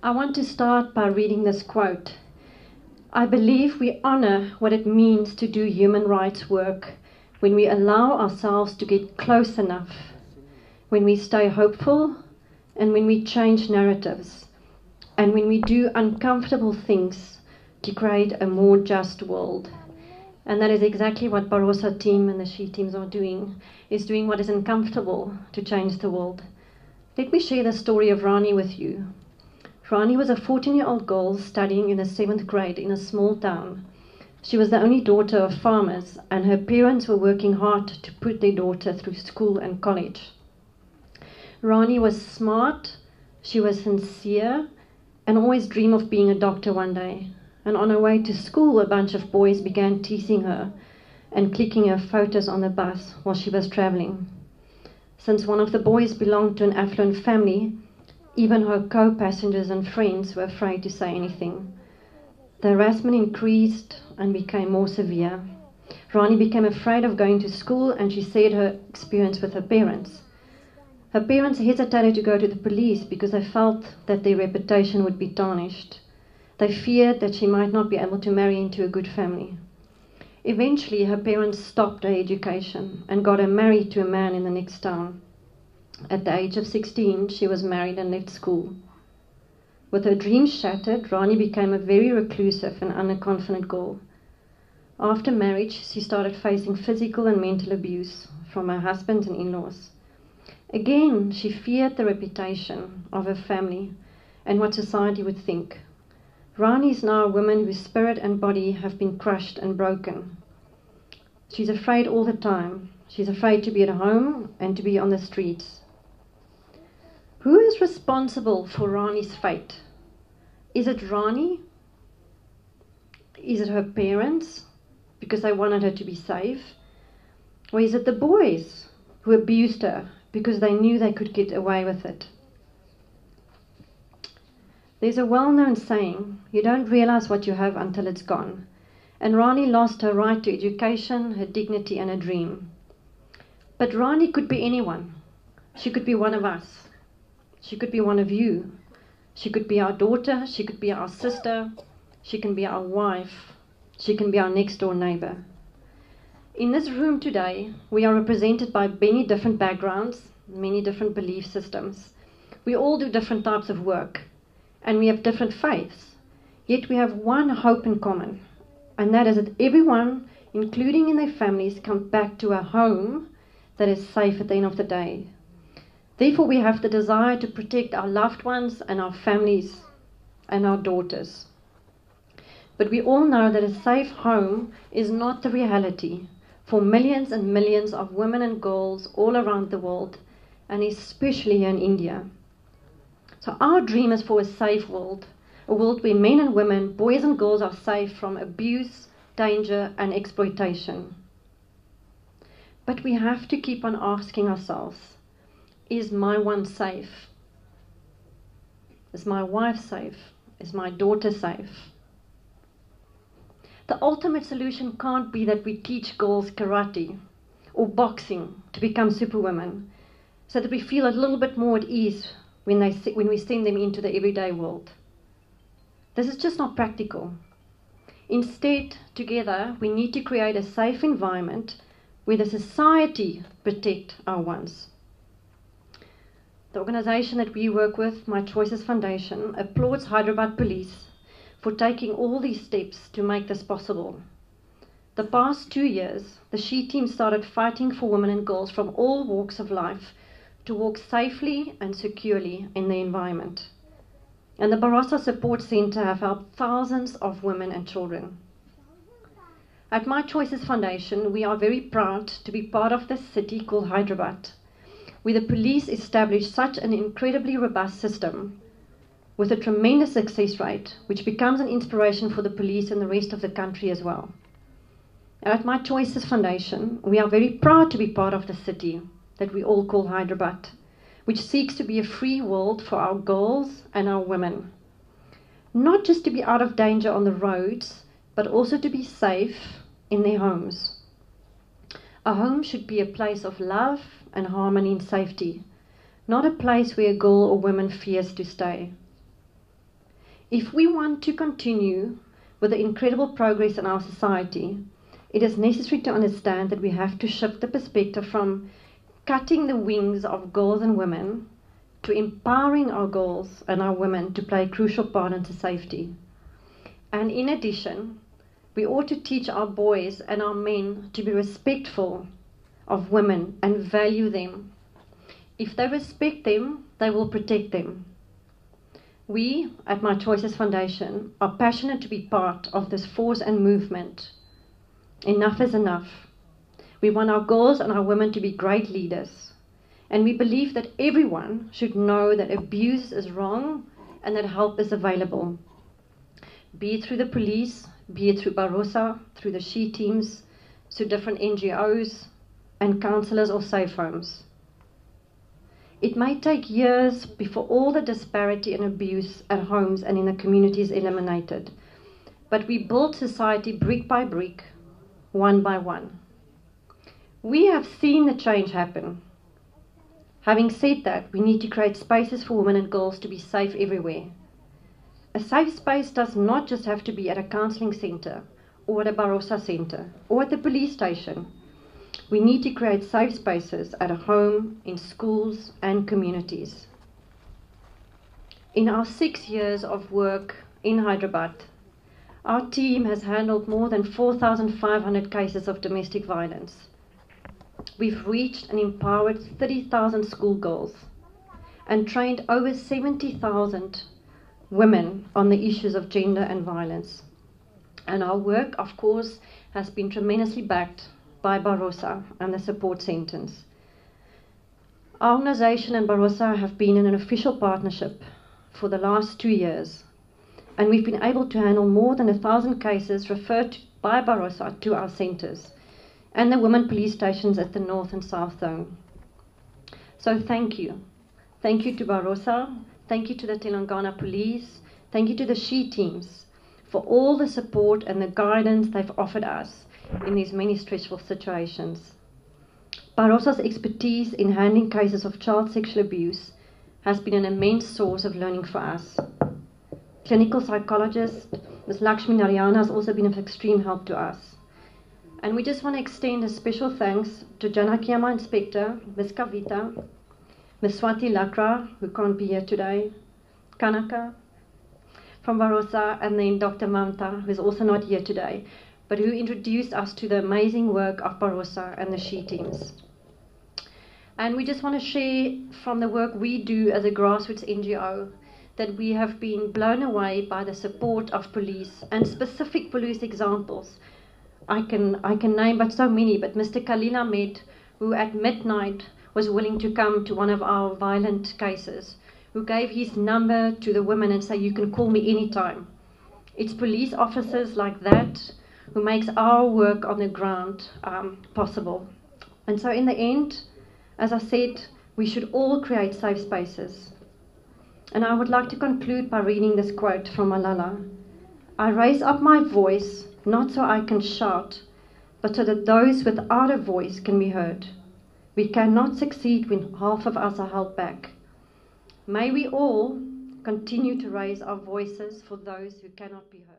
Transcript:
I want to start by reading this quote. I believe we honor what it means to do human rights work when we allow ourselves to get close enough, when we stay hopeful, and when we change narratives, and when we do uncomfortable things to create a more just world. And that is exactly what Bharosa team and the She Teams are doing, is doing what is uncomfortable to change the world. Let me share the story of Rani with you. Rani was a 14-year-old girl studying in the 7th grade in a small town. She was the only daughter of farmers, and her parents were working hard to put their daughter through school and college. Rani was smart, she was sincere, and always dreamed of being a doctor one day. And on her way to school, a bunch of boys began teasing her and clicking her photos on the bus while she was traveling. Since one of the boys belonged to an affluent family, even her co-passengers and friends were afraid to say anything. The harassment increased and became more severe. Rani became afraid of going to school, and she shared her experience with her parents. Her parents hesitated to go to the police because they felt that their reputation would be tarnished. They feared that she might not be able to marry into a good family. Eventually, her parents stopped her education and got her married to a man in the next town. At the age of 16, she was married and left school. With her dreams shattered, Rani became a very reclusive and underconfident girl. After marriage, she started facing physical and mental abuse from her husband and in-laws. Again, she feared the reputation of her family and what society would think. Rani is now a woman whose spirit and body have been crushed and broken. She's afraid all the time. She's afraid to be at home and to be on the streets. Who is responsible for Rani's fate? Is it Rani? Is it her parents, because they wanted her to be safe? Or is it the boys who abused her because they knew they could get away with it? There's a well-known saying, you don't realize what you have until it's gone. And Rani lost her right to education, her dignity, and her dream. But Rani could be anyone. She could be one of us. She could be one of you. She could be our daughter. She could be our sister. She can be our wife. She can be our next door neighbor. In this room today, we are represented by many different backgrounds, many different belief systems. We all do different types of work, and we have different faiths. Yet we have one hope in common, and that is that everyone, including in their families, comes back to a home that is safe at the end of the day. Therefore, we have the desire to protect our loved ones and our families and our daughters. But we all know that a safe home is not the reality for millions and millions of women and girls all around the world, and especially here in India. So our dream is for a safe world, a world where men and women, boys and girls are safe from abuse, danger, and exploitation. But we have to keep on asking ourselves, is my one safe? Is my wife safe? Is my daughter safe? The ultimate solution can't be that we teach girls karate or boxing to become superwomen, so that we feel a little bit more at ease when we send them into the everyday world. This is just not practical. Instead, together, we need to create a safe environment where the society protects our ones. The organization that we work with, My Choices Foundation, applauds Hyderabad Police for taking all these steps to make this possible. The past 2 years, the She Team started fighting for women and girls from all walks of life to walk safely and securely in the environment. And the Bharosa Support Center have helped thousands of women and children. At My Choices Foundation, we are very proud to be part of this city called Hyderabad, where the police established such an incredibly robust system with a tremendous success rate, which becomes an inspiration for the police and the rest of the country as well. At My Choices Foundation, we are very proud to be part of the city that we all call Hyderabad, which seeks to be a free world for our girls and our women. Not just to be out of danger on the roads, but also to be safe in their homes. A home should be a place of love and harmony and safety, not a place where a girl or woman fears to stay. If we want to continue with the incredible progress in our society, it is necessary to understand that we have to shift the perspective from cutting the wings of girls and women to empowering our girls and our women to play a crucial part in safety. And in addition, we ought to teach our boys and our men to be respectful of women and value them. If they respect them, they will protect them. We, at My Choices Foundation, are passionate to be part of this force and movement. Enough is enough. We want our girls and our women to be great leaders. And we believe that everyone should know that abuse is wrong and that help is available. Be it through the police, be it through Bharosa, through the She Teams, through different NGOs and counsellors or safe homes. It may take years before all the disparity and abuse at homes and in the community is eliminated. But we build society brick by brick, one by one. We have seen the change happen. Having said that, we need to create spaces for women and girls to be safe everywhere. A safe space does not just have to be at a counselling centre or at a Bharosa centre or at the police station. We need to create safe spaces at a home, in schools and communities. In our 6 years of work in Hyderabad, our team has handled more than 4,500 cases of domestic violence. We've reached and empowered 30,000 schoolgirls and trained over 70,000 women on the issues of gender and violence. And our work, of course, has been tremendously backed by Bharosa and the support centres. Our organisation and Bharosa have been in an official partnership for the last 2 years, and we've been able to handle more than 1,000 cases referred by Bharosa to our centres and the women police stations at the North and South Zone. So thank you. Thank you to Bharosa, thank you to the Telangana Police, thank you to the She Teams for all the support and the guidance they've offered us in these many stressful situations. Bharosa's expertise in handling cases of child sexual abuse has been an immense source of learning for us. Clinical psychologist Ms. Lakshmi Narayana has also been of extreme help to us. And we just want to extend a special thanks to Janakiyama Inspector, Ms. Kavita, Ms. Swati Lakra, who can't be here today, Kanaka from Bharosa, and then Dr. Mamta, who is also not here today, but who introduced us to the amazing work of Bharosa and the She Teams. And we just want to share from the work we do as a grassroots NGO that we have been blown away by the support of police and specific police examples. I can name but so many, but Mr. Khalil Ahmed, who at midnight was willing to come to one of our violent cases, who gave his number to the women and said, "You can call me anytime." It's police officers like that who makes our work on the ground possible. And so in the end, as I said, we should all create safe spaces. And I would like to conclude by reading this quote from Malala. "I raise up my voice, not so I can shout, but so that those without a voice can be heard. We cannot succeed when half of us are held back. May we all continue to raise our voices for those who cannot be heard."